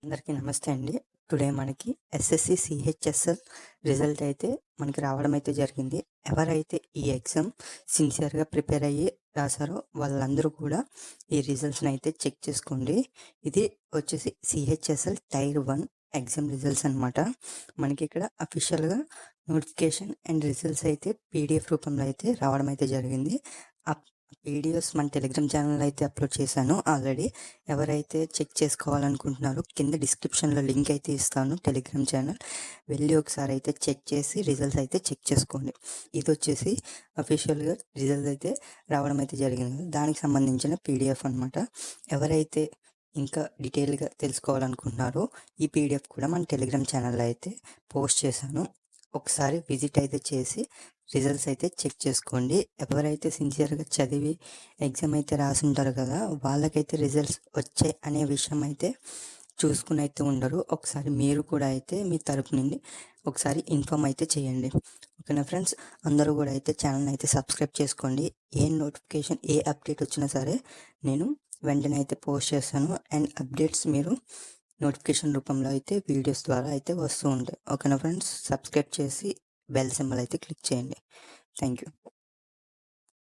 అందరికీ నమస్తే అండి. టుడే మనకి ఎస్ఎస్‌సి సీహెచ్ఎస్ఎల్ రిజల్ట్ అయితే మనకి రావడం అయితే జరిగింది. ఎవరైతే ఈ ఎగ్జామ్ సిన్సియర్‌గా ప్రిపేర్ అయ్యి రాసారో వాళ్ళందరూ కూడా ఈ రిజల్ట్స్‌ని అయితే చెక్ చేసుకోండి. ఇది వచ్చేసి సీహెచ్ఎస్ఎల్ టైర్ 1 ఎగ్జామ్ రిజల్ట్స్ అనమాట. మనకి ఇక్కడ అఫీషియల్‌గా నోటిఫికేషన్ అండ్ రిజల్ట్స్ అయితే పీడీఎఫ్ రూపంలో అయితే రావడం అయితే జరిగింది. ఆ పీడిఎఫ్స్ మన టెలిగ్రామ్ ఛానల్ అయితే అప్లోడ్ చేశాను ఆల్రెడీ. ఎవరైతే చెక్ చేసుకోవాలనుకుంటున్నారో కింద డిస్క్రిప్షన్లో లింక్ అయితే ఇస్తాను టెలిగ్రామ్ ఛానల్. వెళ్ళి ఒకసారి అయితే చెక్ చేసి రిజల్ట్స్ అయితే చెక్ చేసుకోండి. ఇది వచ్చేసి అఫీషియల్గా రిజల్ట్స్ అయితే రావడం అయితే జరిగింది. దానికి సంబంధించిన పీడిఎఫ్ అనమాట. ఎవరైతే ఇంకా డీటెయిల్గా తెలుసుకోవాలనుకుంటున్నారో ఈ పీడిఎఫ్ కూడా మన టెలిగ్రామ్ ఛానల్లో అయితే పోస్ట్ చేశాను. ఒకసారి విజిట్ అయితే చేసి రిజల్ట్స్ అయితే చెక్ చేసుకోండి. ఎవరైతే సిన్సియర్గా చదివి ఎగ్జామ్ అయితే రాసి ఉంటారు కదా, వాళ్ళకైతే రిజల్ట్స్ వచ్చాయి అనే విషయం అయితే చూసుకుని అయితే ఉండరు. ఒకసారి మీరు కూడా అయితే మీ తరపు నుండి ఒకసారి ఇన్ఫామ్ అయితే చేయండి. ఓకేనా ఫ్రెండ్స్, అందరూ కూడా అయితే ఛానల్ అయితే సబ్స్క్రైబ్ చేసుకోండి. ఏ నోటిఫికేషన్ ఏ అప్డేట్ వచ్చినా సరే నేను వెంటనే అయితే పోస్ట్ చేస్తాను. అండ్ అప్డేట్స్ మీరు నోటిఫికేషన్ రూపంలో అయితే వీడియోస్ ద్వారా అయితే వస్తూ ఉంటాయి. ఓకేనా ఫ్రెండ్స్, సబ్స్క్రైబ్ చేసి బెల్ సింబల్ అయితే క్లిక్ చేయండి. Thank you.